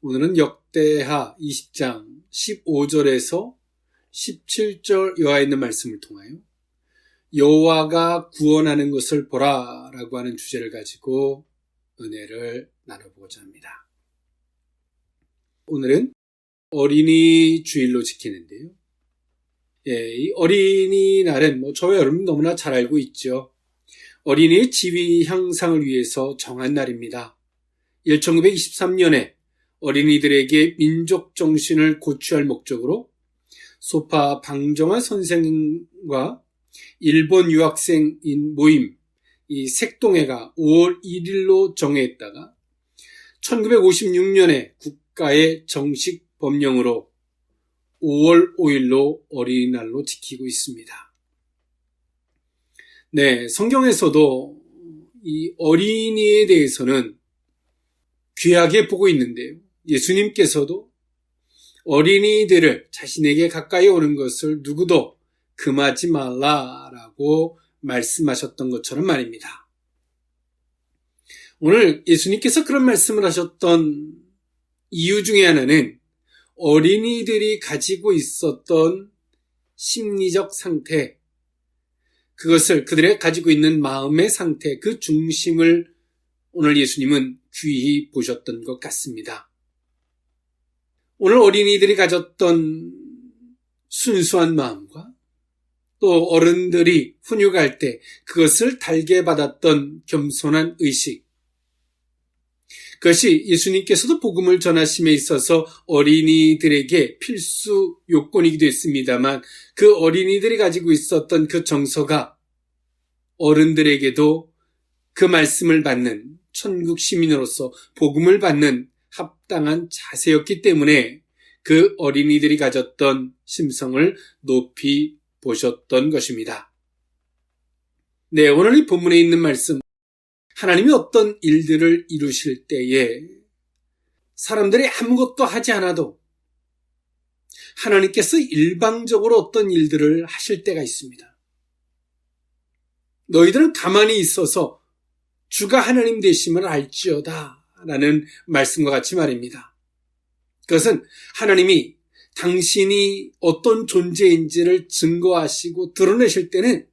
오늘은 역대하 20장 15절에서 17절 여호와에 있는 말씀을 통하여 여호와가 구원하는 것을 보라 라고 하는 주제를 가지고 은혜를 나눠보고자 합니다. 오늘은 어린이 주일로 지키는데요. 이 어린이날은 저와 여러분 너무나 잘 알고 있죠. 어린이의 지위 향상을 위해서 정한 날입니다. 1923년에 어린이들에게 민족 정신을 고취할 목적으로 소파 방정환 선생과 일본 유학생인 모임 이 색동회가 5월 1일로 정했다가 1956년에 국가의 정식 법령으로 5월 5일로 어린이날로 지키고 있습니다. 네, 성경에서도 이 어린이에 대해서는 귀하게 보고 있는데요. 예수님께서도 어린이들을 자신에게 가까이 오는 것을 누구도 금하지 말라라고 말씀하셨던 것처럼 말입니다. 오늘 예수님께서 그런 말씀을 하셨던 이유 중에 하나는 어린이들이 가지고 있었던 심리적 상태, 그것을 그들의 가지고 있는 마음의 상태, 그 중심을 오늘 예수님은 귀히 보셨던 것 같습니다. 오늘 어린이들이 가졌던 순수한 마음과 또 어른들이 훈육할 때 그것을 달게 받았던 겸손한 의식, 그것이 예수님께서도 복음을 전하심에 있어서 어린이들에게 필수 요건이기도 했습니다만 그 어린이들이 가지고 있었던 그 정서가 어른들에게도 그 말씀을 받는 천국 시민으로서 복음을 받는 합당한 자세였기 때문에 그 어린이들이 가졌던 심성을 높이 보셨던 것입니다. 네, 오늘 이 본문에 있는 말씀, 하나님이 어떤 일들을 이루실 때에 사람들이 아무것도 하지 않아도 하나님께서 일방적으로 어떤 일들을 하실 때가 있습니다. 너희들은 가만히 있어서 주가 하나님 되심을 알지어다 라는 말씀과 같이 말입니다. 그것은 하나님이 당신이 어떤 존재인지를 증거하시고 드러내실 때는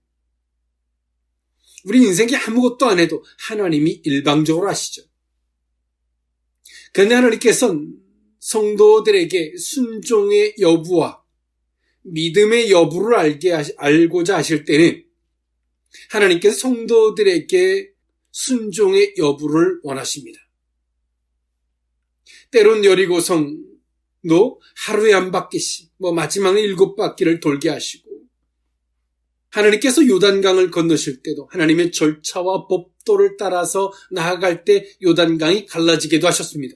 우리 인생에 아무것도 안 해도 하나님이 일방적으로 하시죠. 그런데 하나님께서는 성도들에게 순종의 여부와 믿음의 여부를 알고자 하실 때는 하나님께서 성도들에게 순종의 여부를 원하십니다. 때론 여리고성도 하루에 한 바퀴씩, 마지막에 7바퀴를 돌게 하시고, 하나님께서 요단강을 건너실 때도 하나님의 절차와 법도를 따라서 나아갈 때 요단강이 갈라지게도 하셨습니다.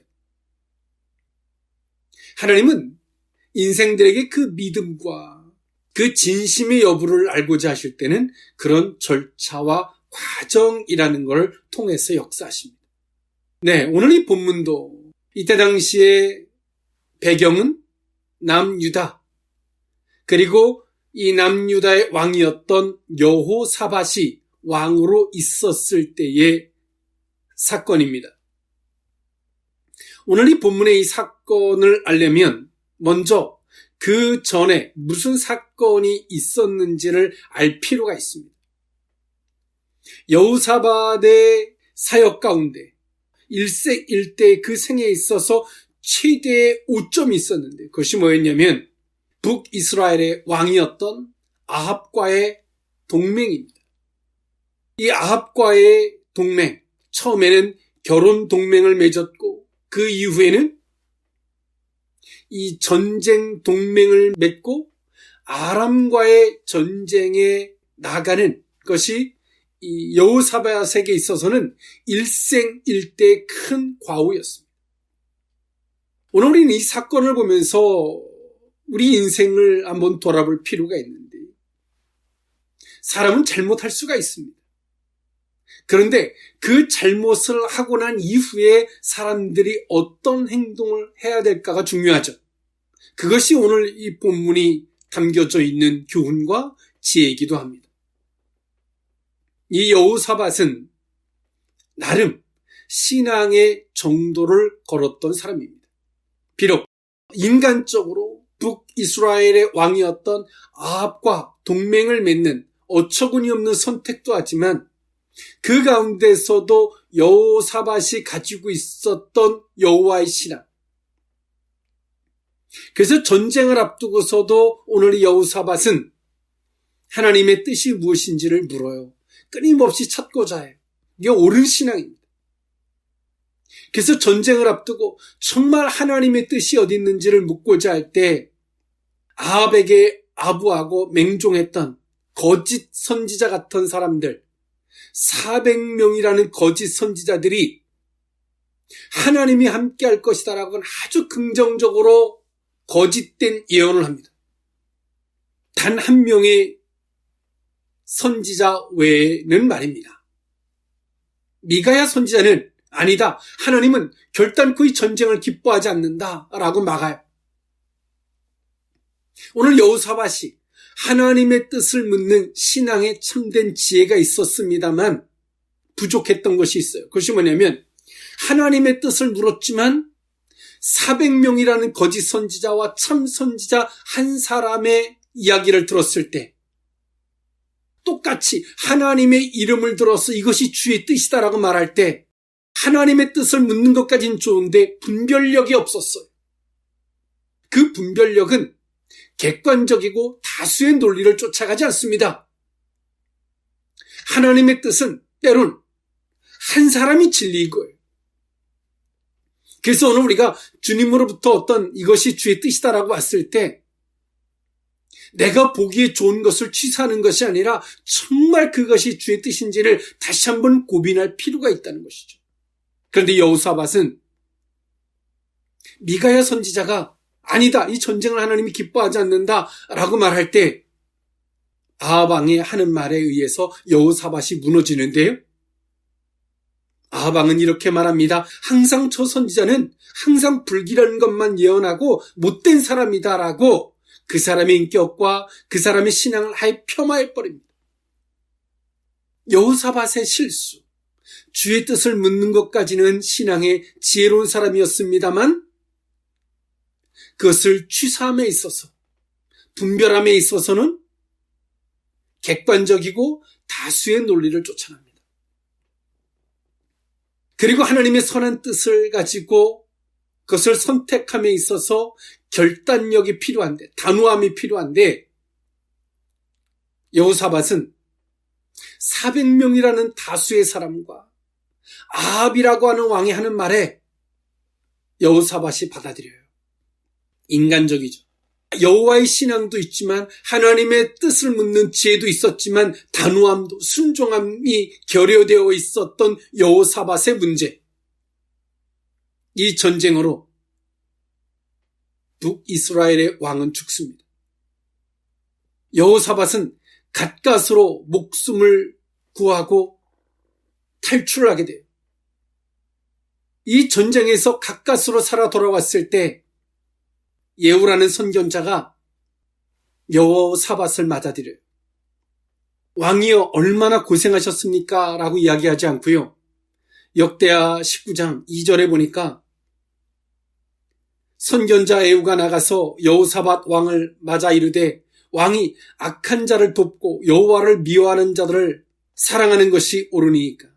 하나님은 인생들에게 그 믿음과 그 진심의 여부를 알고자 하실 때는 그런 절차와 과정이라는 걸 통해서 역사하십니다. 네, 오늘 이 본문도 이때 당시의 배경은 남유다, 그리고 이 남유다의 왕이었던 여호사밧이 왕으로 있었을 때의 사건입니다. 오늘 이 본문의 이 사건을 알려면 먼저 그 전에 무슨 사건이 있었는지를 알 필요가 있습니다. 여호사밧의 사역 가운데 일생일대 그 생에 있어서 최대의 오점이 있었는데 그것이 뭐였냐면 북이스라엘의 왕이었던 아합과의 동맹입니다. 이 아합과의 동맹, 처음에는 결혼 동맹을 맺었고 그 이후에는 이 전쟁 동맹을 맺고 아람과의 전쟁에 나가는 것이 이 여호사밧에게 있어서는 일생일대의 큰 과오였습니다. 오늘 우리는 이 사건을 보면서 우리 인생을 한번 돌아볼 필요가 있는데, 사람은 잘못할 수가 있습니다. 그런데 그 잘못을 하고 난 이후에 사람들이 어떤 행동을 해야 될까가 중요하죠. 그것이 오늘 이 본문이 담겨져 있는 교훈과 지혜이기도 합니다. 이 여호사밧은 나름 신앙의 정도를 걸었던 사람입니다. 비록 인간적으로 북이스라엘의 왕이었던 아합과 동맹을 맺는 어처구니 없는 선택도 하지만 그 가운데서도 여호사밧이 가지고 있었던 여호와의 신앙. 그래서 전쟁을 앞두고서도 오늘 여호사밧은 하나님의 뜻이 무엇인지를 물어요. 끊임없이 찾고자 해요. 이게 옳은 신앙입니다. 그래서 전쟁을 앞두고 정말 하나님의 뜻이 어디 있는지를 묻고자 할 때 아합에게 아부하고 맹종했던 거짓 선지자 같은 사람들 400명이라는 거짓 선지자들이 하나님이 함께 할 것이다 라고 아주 긍정적으로 거짓된 예언을 합니다. 단 한 명의 선지자 외에는 말입니다. 미가야 선지자는 아니다. 하나님은 결단코 이 전쟁을 기뻐하지 않는다 라고 막아요. 오늘 여호사밧이 하나님의 뜻을 묻는 신앙에 참된 지혜가 있었습니다만 부족했던 것이 있어요. 그것이 뭐냐면 하나님의 뜻을 물었지만 400명이라는 거짓 선지자와 참 선지자 한 사람의 이야기를 들었을 때 똑같이 하나님의 이름을 들어서 이것이 주의 뜻이다라고 말할 때 하나님의 뜻을 묻는 것까지는 좋은데 분별력이 없었어요. 그 분별력은 객관적이고 다수의 논리를 쫓아가지 않습니다. 하나님의 뜻은 때론 한 사람이 진리인 거예요. 그래서 오늘 우리가 주님으로부터 어떤 이것이 주의 뜻이다라고 왔을 때 내가 보기에 좋은 것을 취사하는 것이 아니라 정말 그것이 주의 뜻인지를 다시 한번 고민할 필요가 있다는 것이죠. 그런데 여호사밧은 미가야 선지자가 아니다, 이 전쟁을 하나님이 기뻐하지 않는다 라고 말할 때 아합 왕이 하는 말에 의해서 여호사밧이 무너지는데요. 아합 왕은 이렇게 말합니다. 항상 저 선지자는 항상 불길한 것만 예언하고 못된 사람이다 라고 그 사람의 인격과 그 사람의 신앙을 아예 폄하해버립니다. 여호사밧의 실수, 주의 뜻을 묻는 것까지는 신앙의 지혜로운 사람이었습니다만 그것을 취사함에 있어서, 분별함에 있어서는 객관적이고 다수의 논리를 쫓아갑니다. 그리고 하나님의 선한 뜻을 가지고 그것을 선택함에 있어서 결단력이 필요한데, 단호함이 필요한데 여호사밧은 400명이라는 다수의 사람과 아합이라고 하는 왕이 하는 말에 여호사밧이 받아들여요. 인간적이죠. 여호와의 신앙도 있지만 하나님의 뜻을 묻는 지혜도 있었지만 단호함도 순종함이 결여되어 있었던 여호사밧의 문제. 이 전쟁으로 북이스라엘의 왕은 죽습니다. 여호사밧은 갓갓으로 목숨을 구하고 탈출을 하게 돼요. 이 전쟁에서 갓갓으로 살아 돌아왔을 때 예후라는 선견자가 여호사밧을 맞아들여요. 왕이여 얼마나 고생하셨습니까? 라고 이야기하지 않고요. 역대하 19장 2절에 보니까 선견자 예후가 나가서 여호사밧 왕을 맞아 이르되 왕이 악한 자를 돕고 여호와를 미워하는 자들을 사랑하는 것이 옳으니까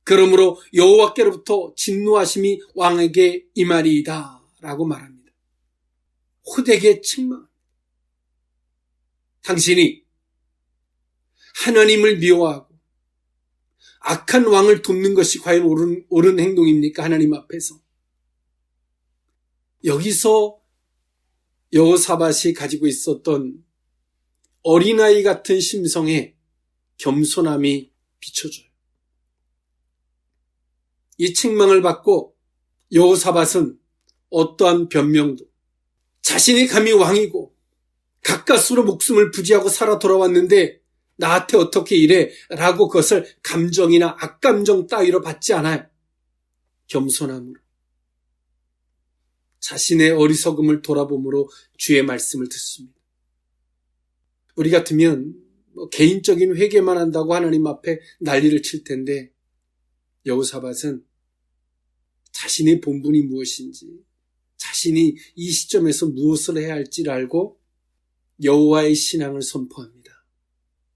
그러므로 여호와께로부터 진노하심이 왕에게 임하리이다 라고 말합니다. 호되게 책망. 당신이 하나님을 미워하고 악한 왕을 돕는 것이 과연 옳은 행동입니까? 하나님 앞에서. 여기서 여호사밧이 가지고 있었던 어린아이 같은 심성에 겸손함이 비춰져요. 이 책망을 받고 여호사밧은 어떠한 변명도 자신이 감히 왕이고 가까스로 목숨을 부지하고 살아 돌아왔는데 나한테 어떻게 이래? 라고 그것을 감정이나 악감정 따위로 받지 않아요. 겸손함으로. 자신의 어리석음을 돌아봄으로 주의 말씀을 듣습니다. 우리 같으면 개인적인 회개만 한다고 하나님 앞에 난리를 칠 텐데 여호사밧은 자신의 본분이 무엇인지 자신이 이 시점에서 무엇을 해야 할지를 알고 여호와의 신앙을 선포합니다.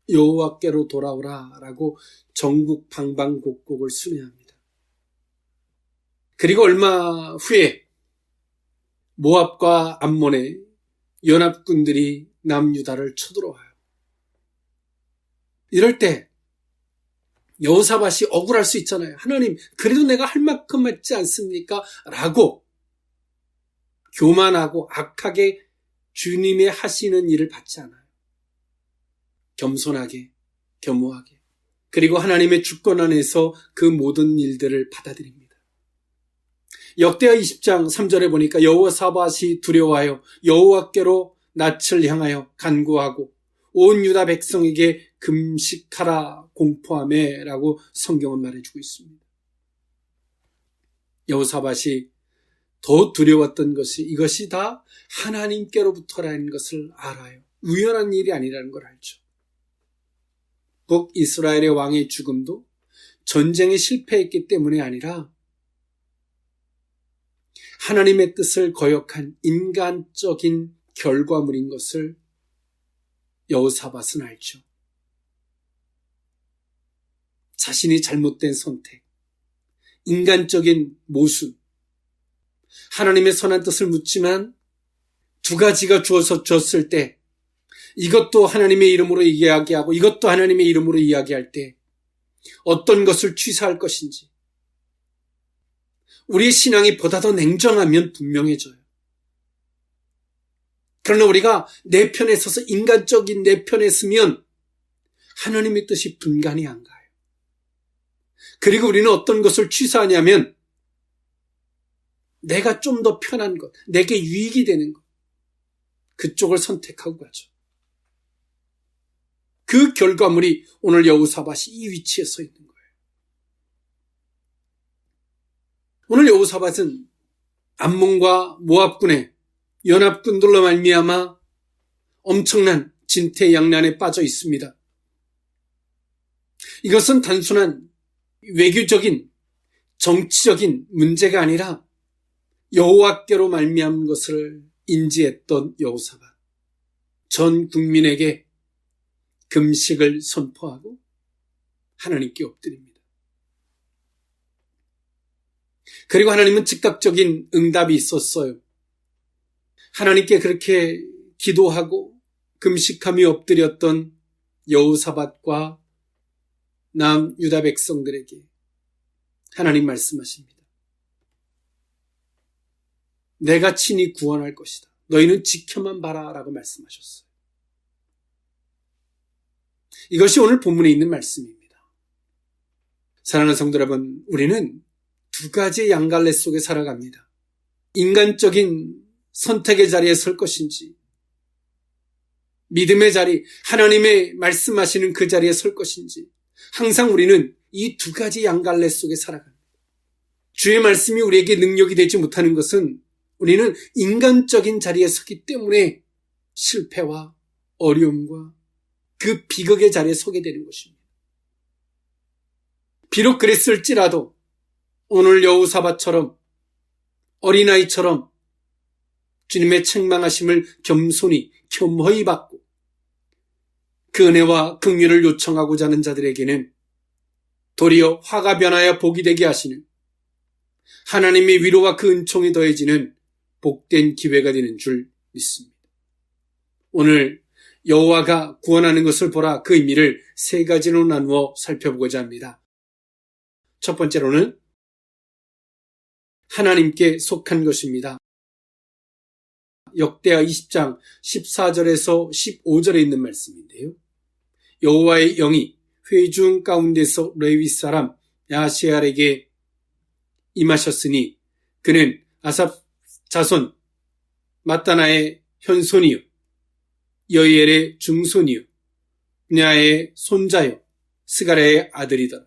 여호와께로 돌아오라 라고 전국 방방곡곡을 순회합니다. 그리고 얼마 후에 모압과 암몬의 연합군들이 남유다를 쳐들어와요. 이럴 때 여호사밧이 억울할 수 있잖아요. 하나님, 그래도 내가 할 만큼 했지 않습니까? 라고 교만하고 악하게 주님의 하시는 일을 받지 않아요. 겸손하게, 겸허하게, 그리고 하나님의 주권 안에서 그 모든 일들을 받아들입니다. 역대하 20장 3절에 보니까 여호사밧이 두려워하여 여호와께로 낯을 향하여 간구하고 온 유다 백성에게 금식하라 공포하매 라고 성경은 말해주고 있습니다. 여호사밧이 더 두려웠던 것이 이것이 다 하나님께로부터라는 것을 알아요. 우연한 일이 아니라는 걸 알죠. 북이스라엘의 왕의 죽음도 전쟁에 실패했기 때문이 아니라 하나님의 뜻을 거역한 인간적인 결과물인 것을 여호사밧은 알죠. 자신이 잘못된 선택, 인간적인 모순, 하나님의 선한 뜻을 묻지만 두 가지가 주어서 줬을 때 이것도 하나님의 이름으로 이야기하고 이것도 하나님의 이름으로 이야기할 때 어떤 것을 취사할 것인지 우리의 신앙이 보다 더 냉정하면 분명해져요. 그러나 우리가 내 편에 서서 인간적인 내 편에 서면 하나님의 뜻이 분간이 안 가요. 그리고 우리는 어떤 것을 취사하냐면 내가 좀 더 편한 것, 내게 유익이 되는 것, 그쪽을 선택하고 가죠. 그 결과물이 오늘 여호사밧이 이 위치에 서 있는 거예요. 오늘 여호사밧은 암몬과 모압군의 연합군들로 말미암아 엄청난 진퇴양난에 빠져 있습니다. 이것은 단순한 외교적인 정치적인 문제가 아니라 여호와께로 말미암은 것을 인지했던 여호사밧, 전 국민에게 금식을 선포하고 하나님께 엎드립니다. 그리고 하나님은 즉각적인 응답이 있었어요. 하나님께 그렇게 기도하고 금식하며 엎드렸던 여호사밧과 남유다 백성들에게 하나님 말씀하십니다. 내가 친히 구원할 것이다. 너희는 지켜만 봐라 라고 말씀하셨어요. 이것이 오늘 본문에 있는 말씀입니다. 사랑하는 성도 여러분, 우리는 두 가지의 양갈래 속에 살아갑니다. 인간적인 선택의 자리에 설 것인지, 믿음의 자리, 하나님의 말씀하시는 그 자리에 설 것인지, 항상 우리는 이 두 가지 양갈래 속에 살아갑니다. 주의 말씀이 우리에게 능력이 되지 못하는 것은 우리는 인간적인 자리에 서기 때문에 실패와 어려움과 그 비극의 자리에 서게 되는 것입니다. 비록 그랬을지라도 오늘 여호사밧처럼 어린아이처럼 주님의 책망하심을 겸손히 겸허히 받고 그 은혜와 긍휼을 요청하고자 하는 자들에게는 도리어 화가 변하여 복이 되게 하시는 하나님의 위로와 그 은총이 더해지는 복된 기회가 되는 줄 믿습니다. 오늘 여호와가 구원하는 것을 보라, 그 의미를 세 가지로 나누어 살펴보고자 합니다. 첫 번째로는 하나님께 속한 것입니다. 역대하 20장 14절에서 15절에 있는 말씀인데요. 여호와의 영이 회중 가운데서 레위 사람 야시알에게 임하셨으니 그는 아삽 자손 마따나의 현손이요 여이엘의 중손이요 분야의 손자요 스가랴의 아들이더라.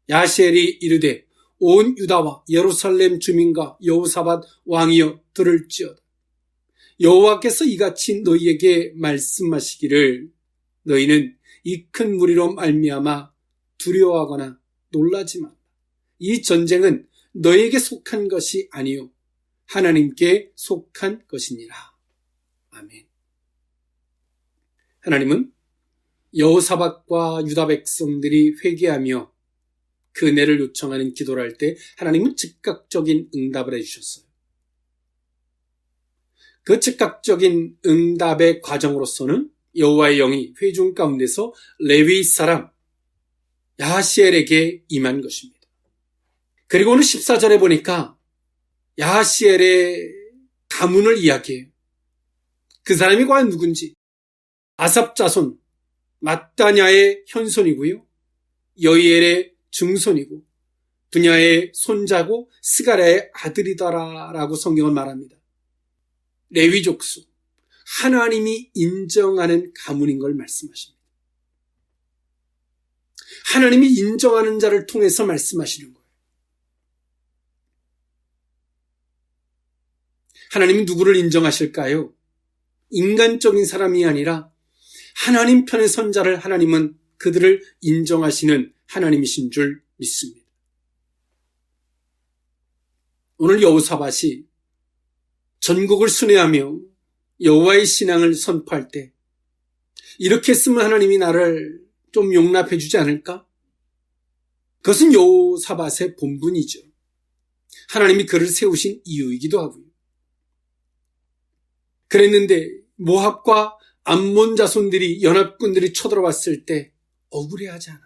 야시엘이 이르되 온 유다와 예루살렘 주민과 여호사밧 왕이여 들을지어다. 여호와께서 이같이 너희에게 말씀하시기를 너희는 이 큰 무리로 말미암아 두려워하거나 놀라지 마라. 이 전쟁은 너희에게 속한 것이 아니요 하나님께 속한 것이니라. 아멘. 하나님은 여호사밧과 유다 백성들이 회개하며 그 은혜를 요청하는 기도를 할 때 하나님은 즉각적인 응답을 해주셨어요. 그 즉각적인 응답의 과정으로서는 여호와의 영이 회중 가운데서 레위 사람 야하시엘에게 임한 것입니다. 그리고 오늘 14절에 보니까 야하시엘의 가문을 이야기해요. 그 사람이 과연 누군지. 아삽 자손 마따냐의 현손이고요. 여이엘의 증손이고 분야의 손자고 스가랴의 아들이더라라고 성경은 말합니다. 레위 족속, 하나님이 인정하는 가문인 걸 말씀하십니다. 하나님이 인정하는 자를 통해서 말씀하시는 거예요. 하나님은 누구를 인정하실까요? 인간적인 사람이 아니라 하나님 편에 선 자를 하나님은 그들을 인정하시는 하나님이신 줄 믿습니다. 오늘 여호사밧이 전국을 순회하며 여호와의 신앙을 선포할 때 이렇게 했으면 하나님이 나를 좀 용납해 주지 않을까? 그것은 여호사밧의 본분이죠. 하나님이 그를 세우신 이유이기도 하고요. 그랬는데 모압과 암몬 자손들이 연합군들이 쳐들어왔을 때 억울해하지 않아요.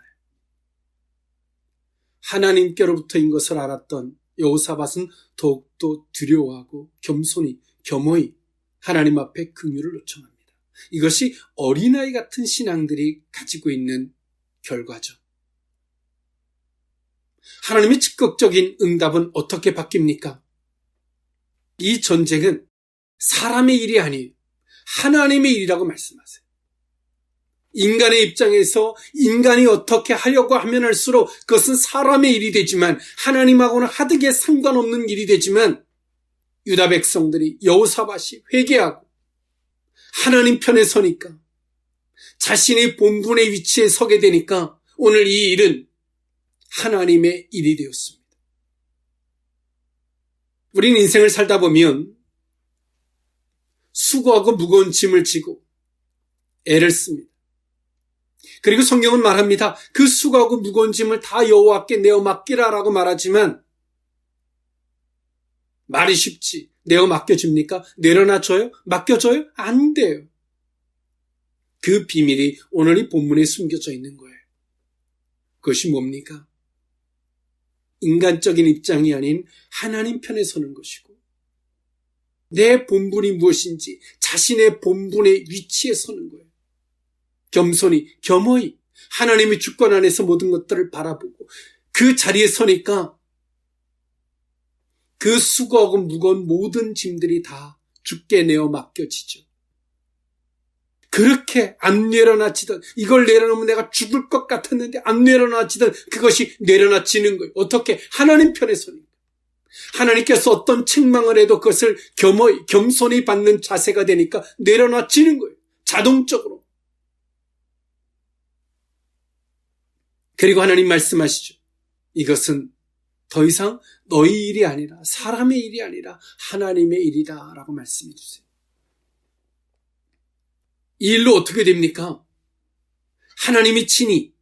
하나님께로부터인 것을 알았던 여호사밧은 더욱더 두려워하고 겸허히 하나님 앞에 긍휼을 요청합니다. 이것이 어린아이 같은 신앙들이 가지고 있는 결과죠. 하나님의 즉각적인 응답은 어떻게 바뀝니까? 이 전쟁은 사람의 일이 아니에요. 하나님의 일이라고 말씀하세요. 인간의 입장에서 인간이 어떻게 하려고 하면 할수록 그것은 사람의 일이 되지만 하나님하고는 하등에 상관없는 일이 되지만 유다 백성들이 여호사밧이 회개하고 하나님 편에 서니까 자신의 본분의 위치에 서게 되니까 오늘 이 일은 하나님의 일이 되었습니다. 우리는 인생을 살다 보면 수고하고 무거운 짐을 지고 애를 씁니다. 그리고 성경은 말합니다. 그 수고하고 무거운 짐을 다 여호와께 내어 맡기라라고 말하지만 말이 쉽지. 내어 맡겨집니까? 내려놔줘요? 맡겨줘요? 안 돼요. 그 비밀이 오늘 이 본문에 숨겨져 있는 거예요. 그것이 뭡니까? 인간적인 입장이 아닌 하나님 편에 서는 것이고 내 본분이 무엇인지 자신의 본분의 위치에 서는 거예요. 겸허히 하나님의 주권 안에서 모든 것들을 바라보고 그 자리에 서니까 그 수고하고 무거운 모든 짐들이 다 주께 내어 맡겨지죠. 그렇게 안 내려놔지던 이걸 내려놓으면 내가 죽을 것 같았는데 안 내려놔지던 그것이 내려놔지는 거예요. 어떻게? 하나님 편에 서니까. 하나님께서 어떤 책망을 해도 그것을 겸손히 받는 자세가 되니까 내려놔지는 거예요. 자동적으로. 그리고 하나님 말씀하시죠. 이것은 더 이상 너희 일이 아니라 사람의 일이 아니라 하나님의 일이다 라고 말씀해 주세요. 이 일로 어떻게 됩니까? 하나님이 친히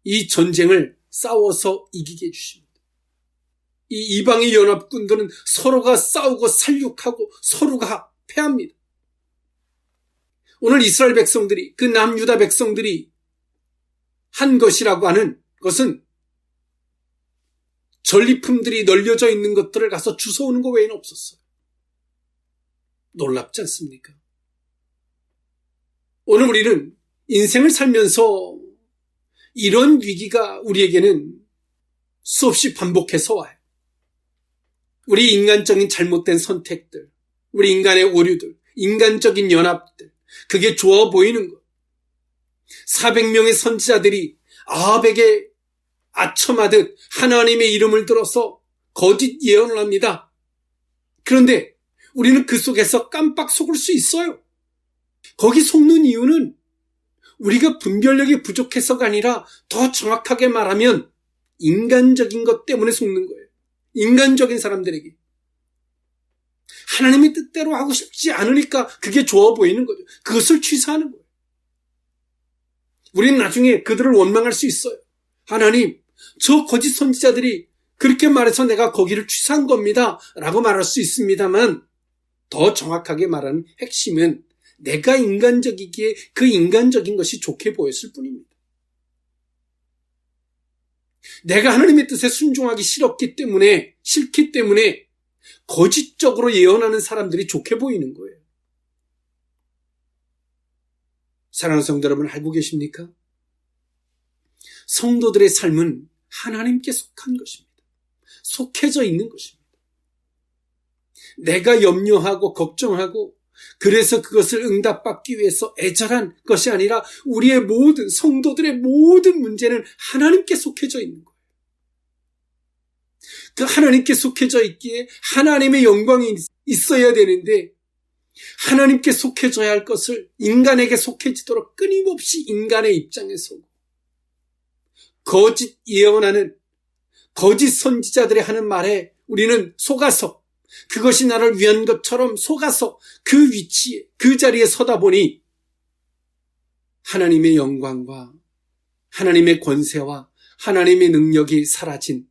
이 전쟁을 싸워서 이기게 해주십니다. 이 이방의 연합군들은 서로가 싸우고 살육하고 서로가 패합니다. 오늘 이스라엘 백성들이 그 남유다 백성들이 한 것이라고 하는 것은 전리품들이 널려져 있는 것들을 가서 주워오는 것 외에는 없었어요. 놀랍지 않습니까? 오늘 우리는 인생을 살면서 이런 위기가 우리에게는 수없이 반복해서 와요. 우리 인간적인 잘못된 선택들, 우리 인간의 오류들, 인간적인 연합들, 그게 좋아 보이는 것. 400명의 선지자들이 아합에게 아첨하듯 하나님의 이름을 들어서 거짓 예언을 합니다. 그런데 우리는 그 속에서 깜빡 속을 수 있어요. 거기 속는 이유는 우리가 분별력이 부족해서가 아니라 더 정확하게 말하면 인간적인 것 때문에 속는 거예요. 인간적인 사람들에게. 하나님의 뜻대로 하고 싶지 않으니까 그게 좋아 보이는 거죠. 그것을 취사하는 거예요. 우리는 나중에 그들을 원망할 수 있어요. 하나님, 저 거짓 선지자들이 그렇게 말해서 내가 거기를 취사한 겁니다 라고 말할 수 있습니다만, 더 정확하게 말하는 핵심은 내가 인간적이기에 그 인간적인 것이 좋게 보였을 뿐입니다. 내가 하나님의 뜻에 순종하기 싫기 때문에 거짓적으로 예언하는 사람들이 좋게 보이는 거예요. 사랑하는 성도 여러분, 알고 계십니까? 성도들의 삶은 하나님께 속한 것입니다. 속해져 있는 것입니다. 내가 염려하고 걱정하고 그래서 그것을 응답받기 위해서 애절한 것이 아니라 우리의 모든 성도들의 모든 문제는 하나님께 속해져 있는 거예요. 그 하나님께 속해져 있기에 하나님의 영광이 있어야 되는데 하나님께 속해져야 할 것을 인간에게 속해지도록 끊임없이 인간의 입장에 서고 거짓 예언하는 거짓 선지자들이 하는 말에 우리는 속아서 그것이 나를 위한 것처럼 속아서 그 위치에 그 자리에 서다 보니 하나님의 영광과 하나님의 권세와 하나님의 능력이 사라진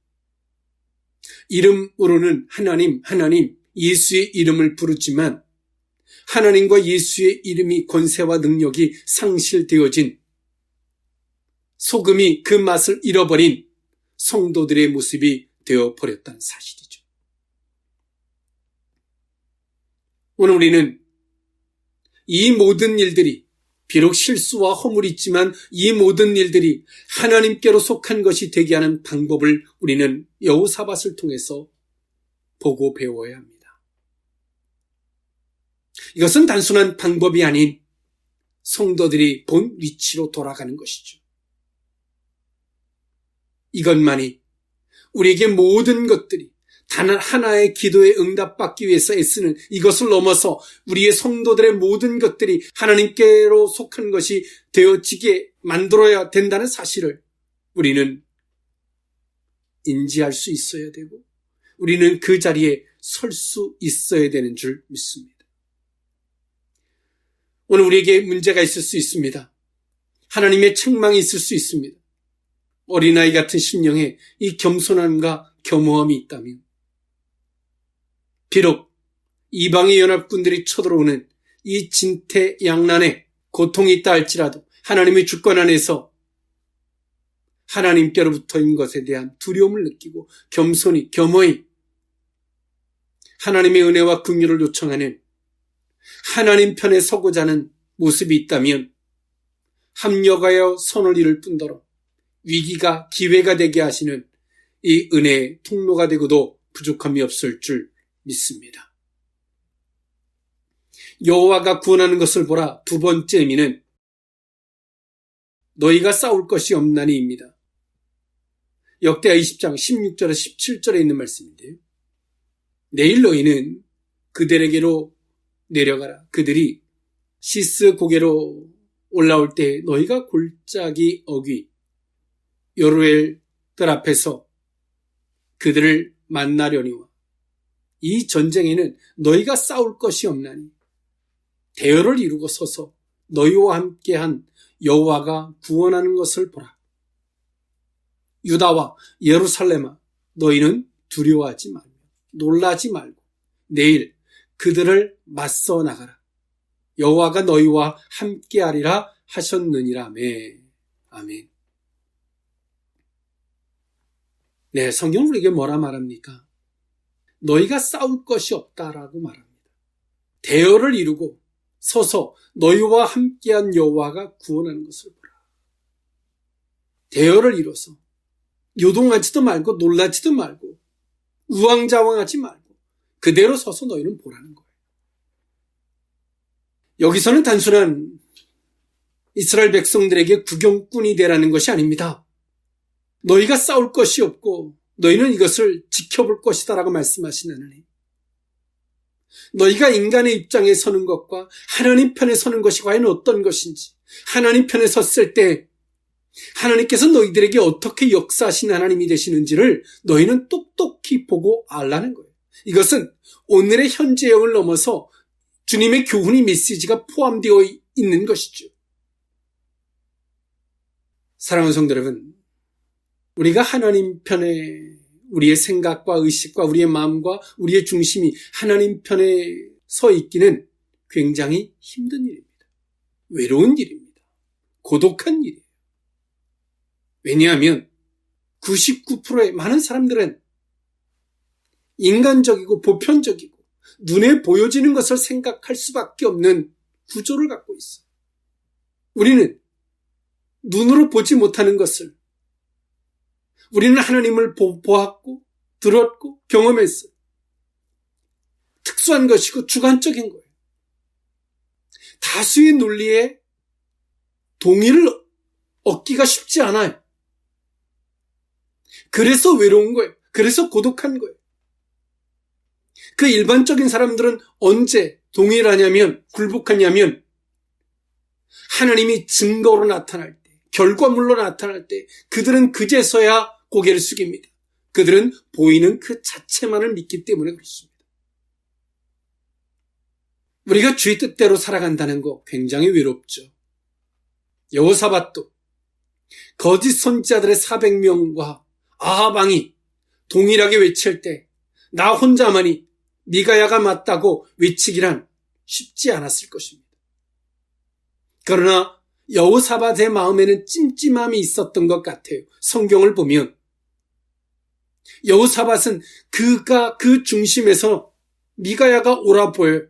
이름으로는 하나님 예수의 이름을 부르지만 하나님과 예수의 이름이 권세와 능력이 상실되어진 소금이 그 맛을 잃어버린 성도들의 모습이 되어버렸다는 사실이죠. 오늘 우리는 이 모든 일들이 비록 실수와 허물이 있지만 이 모든 일들이 하나님께로 속한 것이 되게 하는 방법을 우리는 여호사밧을 통해서 보고 배워야 합니다. 이것은 단순한 방법이 아닌 성도들이 본 위치로 돌아가는 것이죠. 이것만이 우리에게 모든 것들이 단 하나의 기도에 응답받기 위해서 애쓰는 이것을 넘어서 우리의 성도들의 모든 것들이 하나님께로 속한 것이 되어지게 만들어야 된다는 사실을 우리는 인지할 수 있어야 되고 우리는 그 자리에 설 수 있어야 되는 줄 믿습니다. 오늘 우리에게 문제가 있을 수 있습니다. 하나님의 책망이 있을 수 있습니다. 어린아이 같은 심령에 이 겸손함과 겸허함이 있다면 비록 이방의 연합군들이 쳐들어오는 이 진퇴양난에 고통이 있다 할지라도 하나님의 주권 안에서 하나님께로부터인 것에 대한 두려움을 느끼고 겸손히 겸허히 하나님의 은혜와 긍휼을 요청하는 하나님 편에 서고자 하는 모습이 있다면 합력하여 선을 이룰 뿐더러 위기가 기회가 되게 하시는 이 은혜의 통로가 되고도 부족함이 없을 줄 믿습니다. 여호와가 구원하는 것을 보라. 두 번째 의미는 너희가 싸울 것이 없나니입니다. 역대하 20장 16절에서 17절에 있는 말씀인데요. 내일 너희는 그들에게로 내려가라. 그들이 시스 고개로 올라올 때 너희가 골짜기 어귀 요르엘들 앞에서 그들을 만나려니와 이 전쟁에는 너희가 싸울 것이 없나니 대열을 이루고 서서 너희와 함께한 여호와가 구원하는 것을 보라. 유다와 예루살렘아 너희는 두려워하지 말고 놀라지 말고 내일 그들을 맞서 나가라. 여호와가 너희와 함께하리라 하셨느니라며. 아멘. 네, 성경은 우리에게 뭐라 말합니까? 너희가 싸울 것이 없다라고 말합니다. 대열을 이루고 서서 너희와 함께한 여호와가 구원하는 것을 보라. 대열을 이뤄서 요동하지도 말고 놀라지도 말고 우왕좌왕하지 말고 그대로 서서 너희는 보라는 거예요. 여기서는 단순한 이스라엘 백성들에게 구경꾼이 되라는 것이 아닙니다. 너희가 싸울 것이 없고 너희는 이것을 지켜볼 것이다 라고 말씀하시는 하나님. 너희가 인간의 입장에 서는 것과 하나님 편에 서는 것이 과연 어떤 것인지 하나님 편에 섰을 때 하나님께서 너희들에게 어떻게 역사하신 하나님이 되시는지를 너희는 똑똑히 보고 알라는 거예요. 이것은 오늘의 현재형을 넘어서 주님의 교훈의 메시지가 포함되어 있는 것이죠. 사랑하는 성도 여러분, 우리가 하나님 편에 우리의 생각과 의식과 우리의 마음과 우리의 중심이 하나님 편에 서 있기는 굉장히 힘든 일입니다. 외로운 일입니다. 고독한 일이에요. 왜냐하면 99%의 많은 사람들은 인간적이고 보편적이고 눈에 보여지는 것을 생각할 수밖에 없는 구조를 갖고 있어요. 우리는 눈으로 보지 못하는 것을, 우리는 하나님을 보았고 들었고 경험했어요. 특수한 것이고 주관적인 거예요. 다수의 논리에 동의를 얻기가 쉽지 않아요. 그래서 외로운 거예요. 그래서 고독한 거예요. 그 일반적인 사람들은 언제 동의를 하냐면, 굴복하냐면 하나님이 증거로 나타날 때, 결과물로 나타날 때 그들은 그제서야 고개를 숙입니다. 그들은 보이는 그 자체만을 믿기 때문에 그렇습니다. 우리가 주의 뜻대로 살아간다는 거 굉장히 외롭죠. 여호사밧도 거짓 선지자들의 400명과 아합 왕이 동일하게 외칠 때 나 혼자만이 미가야가 맞다고 외치기란 쉽지 않았을 것입니다. 그러나 여호사밧의 마음에는 찜찜함이 있었던 것 같아요. 성경을 보면 여호사밧은 그가 그 중심에서 미가야가 옳아 보여요.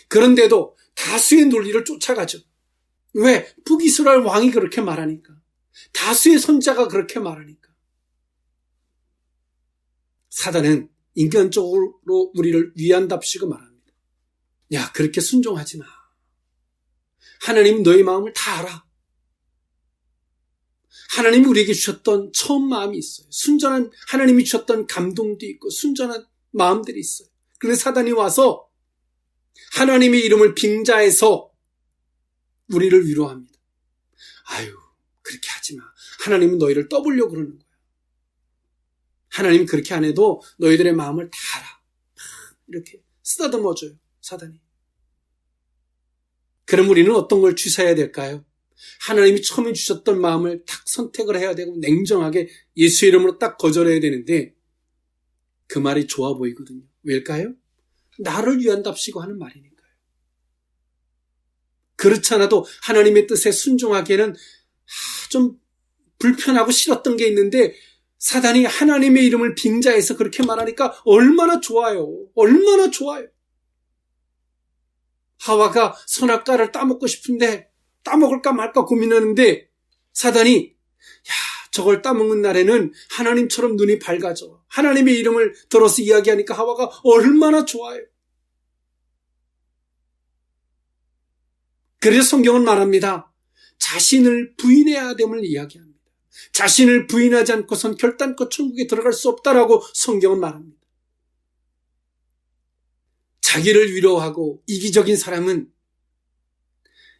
그런데도 다수의 논리를 쫓아가죠. 왜? 북이스라엘 왕이 그렇게 말하니까. 다수의 선자가 그렇게 말하니까. 사단은 인간적으로 우리를 위한답시고 말합니다. 야, 그렇게 순종하지 마. 하나님은 너의 마음을 다 알아. 하나님이 우리에게 주셨던 처음 마음이 있어요. 순전한 하나님이 주셨던 감동도 있고 순전한 마음들이 있어요. 그런데 사단이 와서 하나님의 이름을 빙자해서 우리를 위로합니다. 아유, 그렇게 하지 마. 하나님은 너희를 떠보려고 그러는 거야. 하나님 그렇게 안 해도 너희들의 마음을 다 알아. 이렇게 쓰다듬어줘요, 사단이. 그럼 우리는 어떤 걸 취사해야 될까요? 하나님이 처음에 주셨던 마음을 딱 선택을 해야 되고 냉정하게 예수의 이름으로 딱 거절해야 되는데 그 말이 좋아 보이거든요. 왜일까요? 나를 위한답시고 하는 말이니까요. 그렇지 않아도 하나님의 뜻에 순종하기에는 좀 불편하고 싫었던 게 있는데 사단이 하나님의 이름을 빙자해서 그렇게 말하니까 얼마나 좋아요. 얼마나 좋아요. 하와가 선악과를 따먹고 싶은데 따먹을까 말까 고민하는데 사단이 야, 저걸 따먹는 날에는 하나님처럼 눈이 밝아져. 하나님의 이름을 들어서 이야기하니까 하와가 얼마나 좋아요. 그래서 성경은 말합니다. 자신을 부인해야 됨을 이야기합니다. 자신을 부인하지 않고선 결단코 천국에 들어갈 수 없다라고 성경은 말합니다. 자기를 위로하고 이기적인 사람은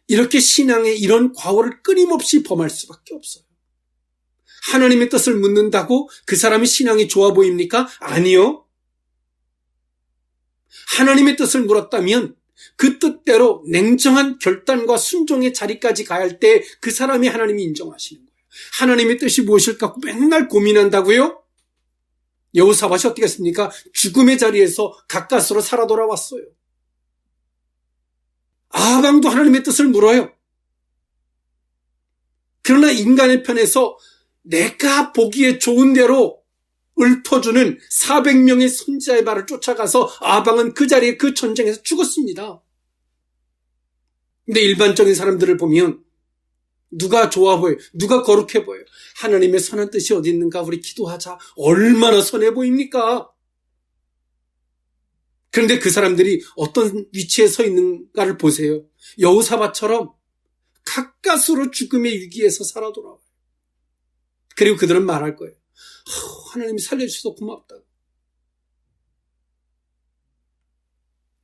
이렇게 신앙의 이런 과오를 끊임없이 범할 수밖에 없어요. 하나님의 뜻을 묻는다고 그 사람이 신앙이 좋아 보입니까? 아니요. 하나님의 뜻을 물었다면 그 뜻대로 냉정한 결단과 순종의 자리까지 가야 할 때 그 사람이 하나님이 인정하시는 거예요. 하나님의 뜻이 무엇일까 맨날 고민한다고요? 여호사밧이 어떻게 했습니까? 죽음의 자리에서 가까스로 살아 돌아왔어요. 아방도 하나님의 뜻을 물어요. 그러나 인간의 편에서 내가 보기에 좋은 대로 읊어주는 400명의 선지자의 발을 쫓아가서 아방은 그 자리에 그 전쟁에서 죽었습니다. 근데 일반적인 사람들을 보면 누가 좋아 보여요? 누가 거룩해 보여요? 하나님의 선한 뜻이 어디 있는가? 우리 기도하자. 얼마나 선해 보입니까? 그런데 그 사람들이 어떤 위치에 서 있는가를 보세요. 여호사밧처럼 가까스로 죽음의 위기에서 살아 돌아와요. 그리고 그들은 말할 거예요. 하나님이 살려주셔서 고맙다.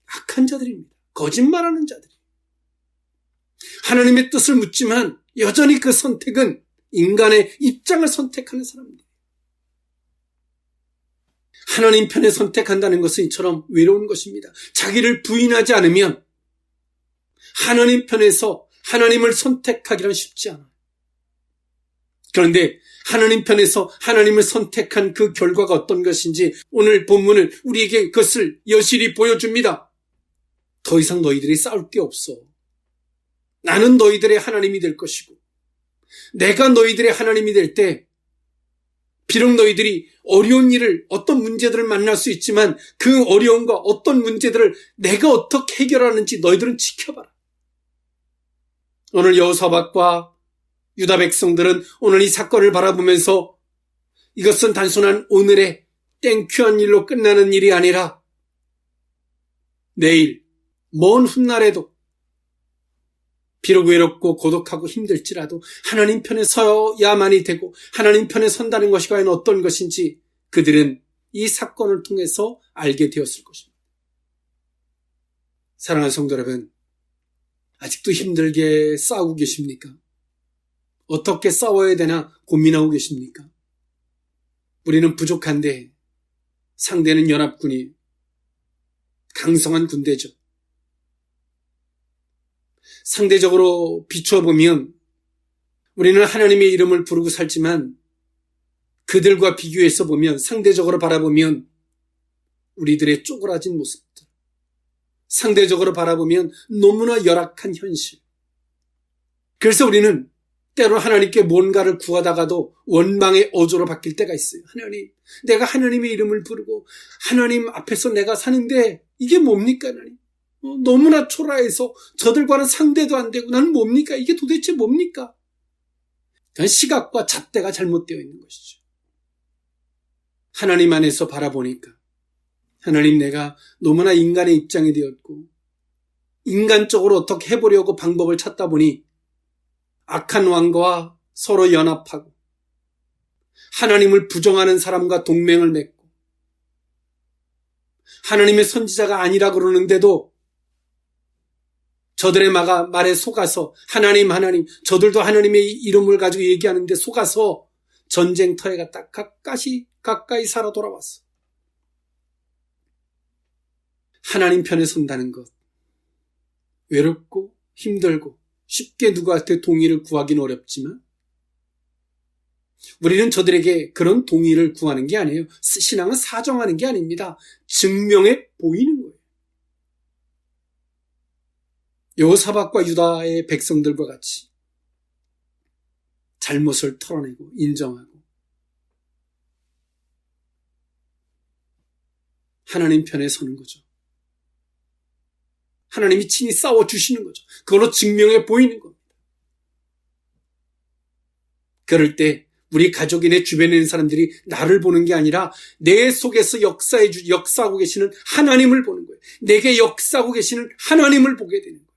악한 자들입니다. 거짓말하는 자들이. 하나님의 뜻을 묻지만 여전히 그 선택은 인간의 입장을 선택하는 사람입니다. 하나님 편에 선택한다는 것은 이처럼 외로운 것입니다. 자기를 부인하지 않으면 하나님 편에서 하나님을 선택하기란 쉽지 않아요. 그런데 하나님 편에서 하나님을 선택한 그 결과가 어떤 것인지 오늘 본문은 우리에게 그것을 여실히 보여줍니다. 더 이상 너희들이 싸울 게 없어. 나는 너희들의 하나님이 될 것이고 내가 너희들의 하나님이 될 때 비록 너희들이 어려운 일을 어떤 문제들을 만날 수 있지만 그 어려움과 어떤 문제들을 내가 어떻게 해결하는지 너희들은 지켜봐라. 오늘 여호사밧과 유다 백성들은 오늘 이 사건을 바라보면서 이것은 단순한 오늘의 땡큐한 일로 끝나는 일이 아니라 내일 먼 훗날에도 비록 외롭고 고독하고 힘들지라도 하나님 편에 서야만이 되고 하나님 편에 선다는 것이 과연 어떤 것인지 그들은 이 사건을 통해서 알게 되었을 것입니다. 사랑하는 성도 여러분, 아직도 힘들게 싸우고 계십니까? 어떻게 싸워야 되나 고민하고 계십니까? 우리는 부족한데 상대는 연합군이 강성한 군대죠. 상대적으로 비춰보면 우리는 하나님의 이름을 부르고 살지만 그들과 비교해서 보면 상대적으로 바라보면 우리들의 쪼그라진 모습들, 상대적으로 바라보면 너무나 열악한 현실. 그래서 우리는 때로 하나님께 뭔가를 구하다가도 원망의 어조로 바뀔 때가 있어요. 하나님, 내가 하나님의 이름을 부르고 하나님 앞에서 내가 사는데 이게 뭡니까 하나님? 너무나 초라해서 저들과는 상대도 안 되고 나는 뭡니까? 이게 도대체 뭡니까? 시각과 잣대가 잘못되어 있는 것이죠. 하나님 안에서 바라보니까 하나님, 내가 너무나 인간의 입장이 되었고 인간적으로 어떻게 해보려고 방법을 찾다 보니 악한 왕과 서로 연합하고 하나님을 부정하는 사람과 동맹을 맺고 하나님의 선지자가 아니라 그러는데도 저들의 말에 속아서 하나님, 저들도 하나님의 이름을 가지고 얘기하는데 속아서 전쟁터에 갔다 가까이 살아 돌아왔어. 하나님 편에 선다는 것, 외롭고 힘들고 쉽게 누구한테 동의를 구하기는 어렵지만 우리는 저들에게 그런 동의를 구하는 게 아니에요. 신앙은 사정하는 게 아닙니다. 증명해 보이는 거예요. 여호사밧과 유다의 백성들과 같이 잘못을 털어내고 인정하고 하나님 편에 서는 거죠. 하나님이 친히 싸워주시는 거죠. 그걸로 증명해 보이는 겁니다. 그럴 때 우리 가족이 내 주변에 있는 사람들이 나를 보는 게 아니라 내 속에서 역사하고 계시는 하나님을 보는 거예요. 내게 역사하고 계시는 하나님을 보게 되는 거예요.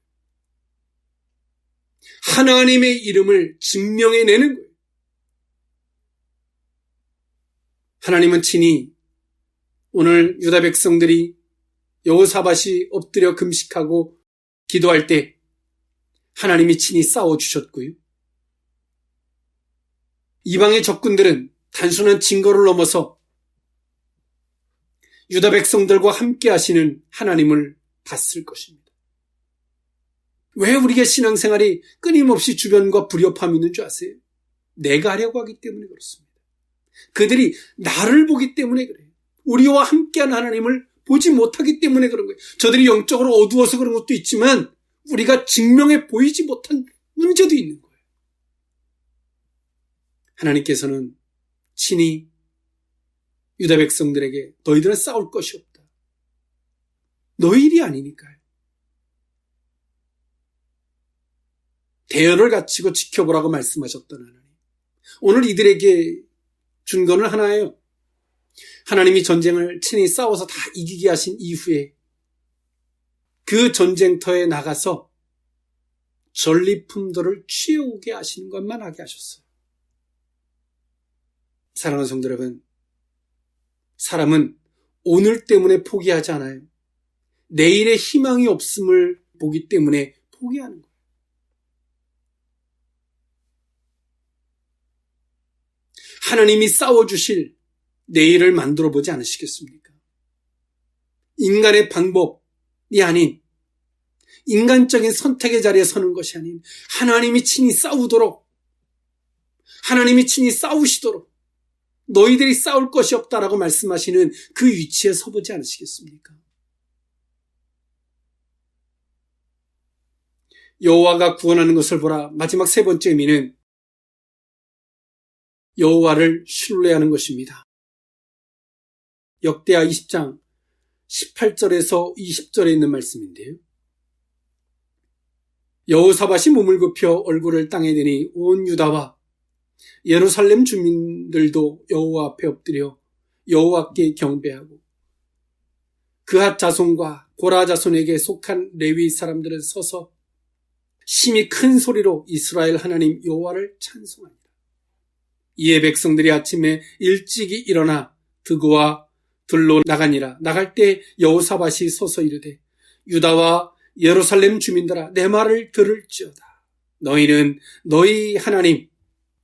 하나님의 이름을 증명해내는 거예요. 하나님은 친히 오늘 유다 백성들이 여호사밧이 엎드려 금식하고 기도할 때 하나님이 친히 싸워주셨고요. 이방의 적군들은 단순한 증거를 넘어서 유다 백성들과 함께 하시는 하나님을 봤을 것입니다. 왜 우리의 신앙생활이 끊임없이 주변과 불협화음이 있는 줄 아세요? 내가 하려고 하기 때문에 그렇습니다. 그들이 나를 보기 때문에 그래요. 우리와 함께한 하나님을 보지 못하기 때문에 그런 거예요. 저들이 영적으로 어두워서 그런 것도 있지만 우리가 증명해 보이지 못한 문제도 있는 거예요. 하나님께서는 친히 유다 백성들에게 너희들은 싸울 것이 없다. 너희 일이 아니니까요. 대열을 갖추고 지켜보라고 말씀하셨던 하나님. 오늘 이들에게 준 거는 하나예요. 하나님이 전쟁을 친히 싸워서 다 이기게 하신 이후에 그 전쟁터에 나가서 전리품들을 취해오게 하시는 것만 하게 하셨어요. 사랑하는 성도 여러분, 사람은 오늘 때문에 포기하지 않아요. 내일의 희망이 없음을 보기 때문에 포기하는 거예요. 하나님이 싸워주실 내일을 만들어 보지 않으시겠습니까? 인간의 방법이 아닌, 인간적인 선택의 자리에 서는 것이 아닌 하나님이 친히 싸우도록, 하나님이 친히 싸우시도록 너희들이 싸울 것이 없다라고 말씀하시는 그 위치에 서보지 않으시겠습니까? 여호와가 구원하는 것을 보라. 마지막 세 번째 의미는 여호와를 신뢰하는 것입니다. 역대하 20장 18절에서 20절에 있는 말씀인데요. 여호사밧이 몸을 굽혀 얼굴을 땅에 대니 온 유다와 예루살렘 주민들도 여호와 앞에 엎드려 여호와께 경배하고 그핫 자손과 고라 자손에게 속한 레위 사람들은 서서 심히 큰 소리로 이스라엘 하나님 여호와를 찬송하니라. 이에 백성들이 아침에 일찍이 일어나 드고와 들로 나가니라. 나갈 때 여호사밧이 서서 이르되 유다와 예루살렘 주민들아 내 말을 들을지어다. 너희는 너희 하나님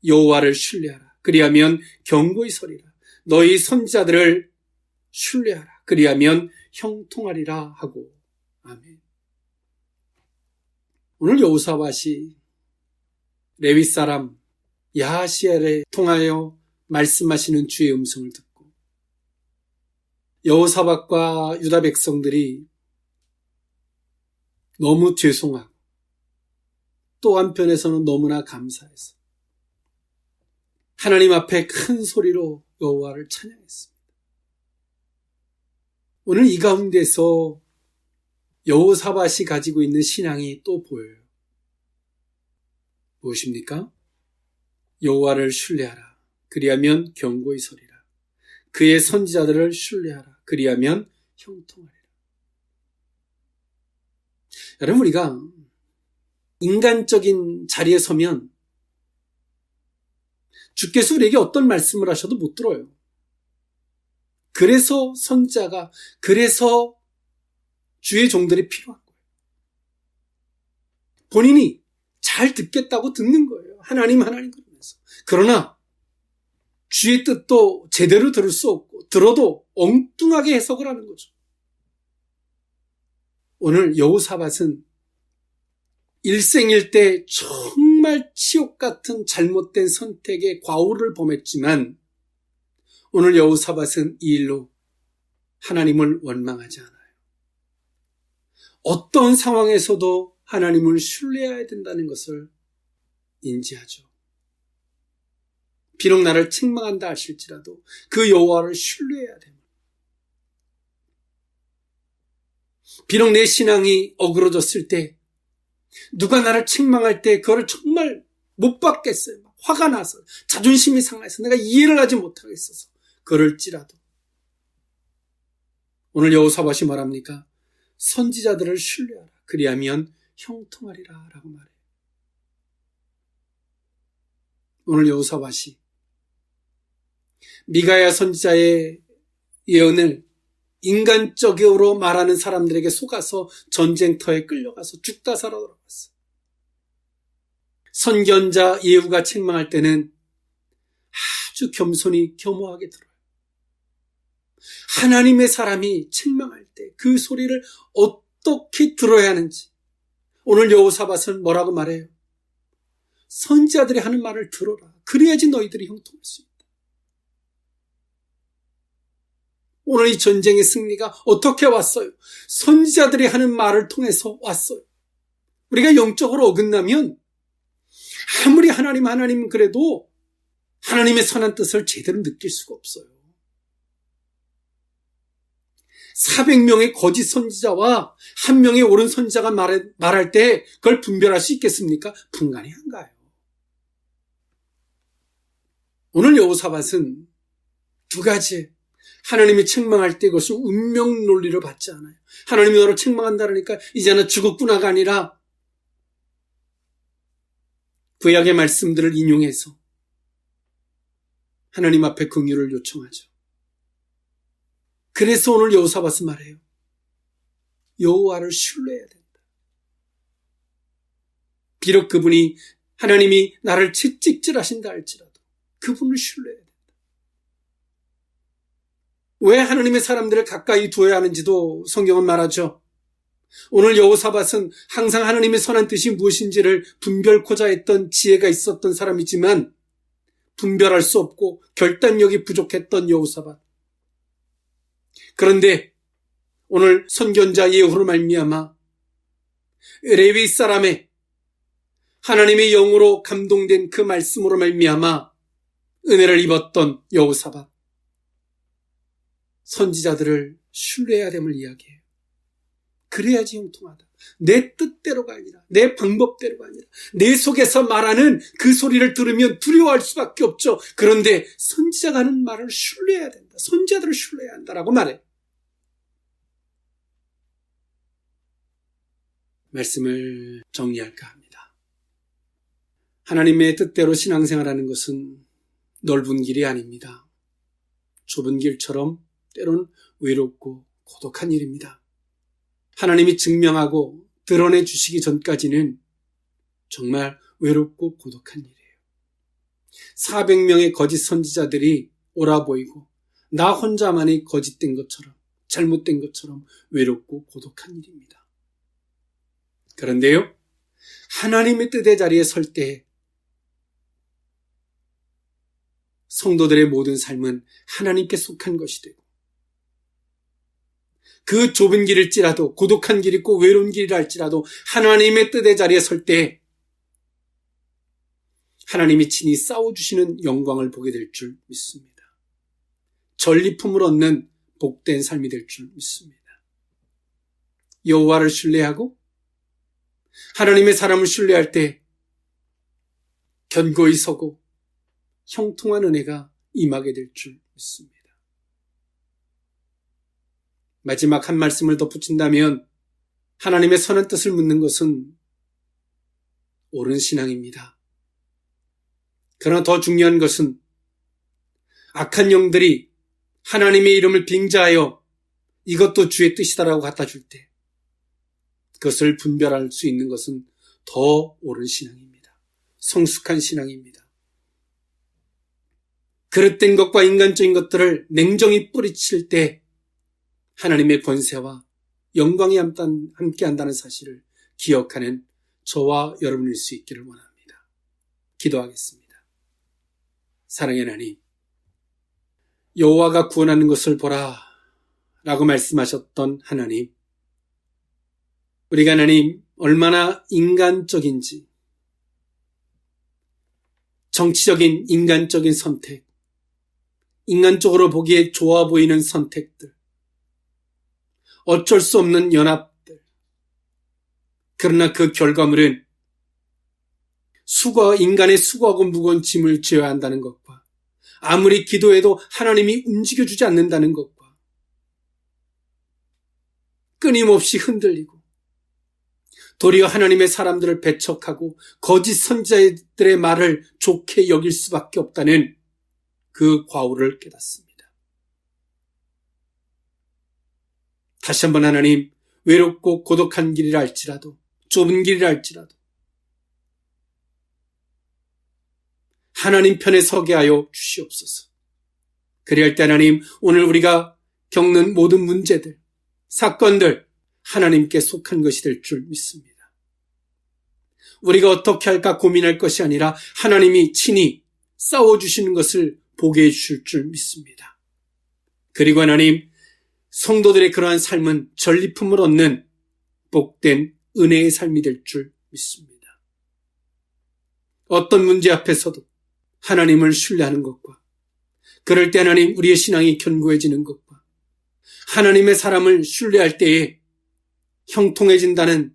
여호와를 신뢰하라. 그리하면 견고히 서리라. 너희 선지자들을 신뢰하라. 그리하면 형통하리라 하고. 아멘. 오늘 여호사밧이 레위 사람 야하시엘에 통하여 말씀하시는 주의 음성을 듣고 여호사밧과 유다 백성들이 너무 죄송하고 또 한편에서는 너무나 감사해서 하나님 앞에 큰 소리로 여호와를 찬양했습니다. 오늘 이 가운데서 여호사밧이 가지고 있는 신앙이 또 보여요. 무엇입니까? 여호와를 신뢰하라. 그리하면 견고히 서리라. 그의 선지자들을 신뢰하라. 그리하면 형통하리라. 여러분, 우리가 인간적인 자리에 서면 주께서 우리에게 어떤 말씀을 하셔도 못 들어요. 그래서 선지자가, 그래서 주의 종들이 필요한 거예요. 본인이 잘 듣겠다고 듣는 거예요. 하나님 그러면서. 그러나 주의 뜻도 제대로 들을 수 없고 들어도 엉뚱하게 해석을 하는 거죠. 오늘 여호사밧은 일생일대 정말 치욕 같은 잘못된 선택에 과오를 범했지만 오늘 여호사밧은 이 일로 하나님을 원망하지 않아요. 어떤 상황에서도 하나님을 신뢰해야 된다는 것을 인지하죠. 비록 나를 책망한다 하실지라도 그 여호와를 신뢰해야 됩니다. 비록 내 신앙이 어그러졌을 때 누가 나를 책망할 때 그거를 정말 못 받겠어요. 화가 나서 자존심이 상해서 내가 이해를 하지 못하겠어서 그럴지라도 오늘 여호사밧이 말합니까? 선지자들을 신뢰하라. 그리하면 형통하리라 라고 말해요. 오늘 여호사밧이 미가야 선지자의 예언을 인간적으로 말하는 사람들에게 속아서 전쟁터에 끌려가서 죽다 살아 돌아왔어요. 선견자 예후가 책망할 때는 아주 겸손히 겸허하게 들어요. 하나님의 사람이 책망할 때 그 소리를 어떻게 들어야 하는지 오늘 여호사밧은 뭐라고 말해요? 선지자들이 하는 말을 들어라. 그래야지 너희들이 형통할 수 있다. 오늘 이 전쟁의 승리가 어떻게 왔어요? 선지자들이 하는 말을 통해서 왔어요. 우리가 영적으로 어긋나면 아무리 하나님 그래도 하나님의 선한 뜻을 제대로 느낄 수가 없어요. 400명의 거짓 선지자와 1명의 옳은 선지자가 말할 때 그걸 분별할 수 있겠습니까? 불가능한가요? 오늘 여호사밧은 두 가지 하나님이 책망할 때 그것을 운명 논리로 받지 않아요. 하나님이 너를 책망한다 그러니까 이제는 죽었구나가 아니라 구약의 말씀들을 인용해서 하나님 앞에 긍휼을 요청하죠. 그래서 오늘 여호사밧은 말해요. 여호와를 신뢰해야 된다. 비록 그분이 하나님이 나를 채찍질하신다 할지라도 그분을 신뢰해야 된다. 왜 하나님의 사람들을 가까이 두어야 하는지도 성경은 말하죠. 오늘 여호사밧은 항상 하나님의 선한 뜻이 무엇인지를 분별코자 했던 지혜가 있었던 사람이지만 분별할 수 없고 결단력이 부족했던 여호사밧. 그런데 오늘 선견자 예후로 말미암아 레위 사람의 하나님의 영으로 감동된 그 말씀으로 말미암아 은혜를 입었던 여호사밧. 선지자들을 신뢰해야 됨을 이야기해요. 그래야지 형통하다. 내 뜻대로가 아니라, 내 방법대로가 아니라, 내 속에서 말하는 그 소리를 들으면 두려워할 수밖에 없죠. 그런데 선지자가 하는 말을 신뢰해야 된다. 선지자들을 신뢰해야 한다라고 말해. 말씀을 정리할까 합니다. 하나님의 뜻대로 신앙생활하는 것은 넓은 길이 아닙니다. 좁은 길처럼 때론 외롭고 고독한 일입니다. 하나님이 증명하고 드러내 주시기 전까지는 정말 외롭고 고독한 일이에요. 400명의 거짓 선지자들이 옳아 보이고 나 혼자만이 거짓된 것처럼, 잘못된 것처럼 외롭고 고독한 일입니다. 그런데요, 하나님의 뜻의 자리에 설 때 성도들의 모든 삶은 하나님께 속한 것이 되고, 그 좁은 길일지라도, 고독한 길이고 외로운 길이라 할지라도 하나님의 뜻의 자리에 설 때 하나님이 친히 싸워주시는 영광을 보게 될 줄 믿습니다. 전리품을 얻는 복된 삶이 될 줄 믿습니다. 여호와를 신뢰하고 하나님의 사람을 신뢰할 때 견고히 서고 형통한 은혜가 임하게 될 줄 믿습니다. 마지막 한 말씀을 덧붙인다면 하나님의 선한 뜻을 묻는 것은 옳은 신앙입니다. 그러나 더 중요한 것은 악한 영들이 하나님의 이름을 빙자하여 이것도 주의 뜻이다라고 갖다 줄 때 그것을 분별할 수 있는 것은 더 옳은 신앙입니다. 성숙한 신앙입니다. 그릇된 것과 인간적인 것들을 냉정히 뿌리칠 때 하나님의 권세와 영광이 함께한다는 사실을 기억하는 저와 여러분일 수 있기를 원합니다. 기도하겠습니다. 사랑의 하나님, 여호와가 구원하는 것을 보라 라고 말씀하셨던 하나님, 우리가 하나님 얼마나 인간적인지, 정치적인 인간적인 선택, 인간적으로 보기에 좋아 보이는 선택들, 어쩔 수 없는 연합들, 그러나 그 결과물은 인간의 수고하고 무거운 짐을 져야 한다는 것과 아무리 기도해도 하나님이 움직여주지 않는다는 것과 끊임없이 흔들리고 도리어 하나님의 사람들을 배척하고 거짓 선지자들의 말을 좋게 여길 수밖에 없다는 그 과오를 깨닫습니다. 다시 한번 하나님, 외롭고 고독한 길이라 할지라도, 좁은 길이라 할지라도 하나님 편에 서게 하여 주시옵소서. 그리할 때 하나님, 오늘 우리가 겪는 모든 문제들, 사건들 하나님께 속한 것이 될 줄 믿습니다. 우리가 어떻게 할까 고민할 것이 아니라 하나님이 친히 싸워주시는 것을 보게 해주실 줄 믿습니다. 그리고 하나님, 성도들의 그러한 삶은 전리품을 얻는 복된 은혜의 삶이 될 줄 믿습니다. 어떤 문제 앞에서도 하나님을 신뢰하는 것과 그럴 때 하나님 우리의 신앙이 견고해지는 것과 하나님의 사람을 신뢰할 때에 형통해진다는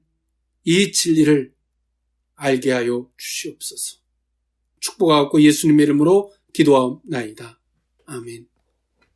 이 진리를 알게 하여 주시옵소서. 축복하고 예수님의 이름으로 기도하옵나이다. 아멘.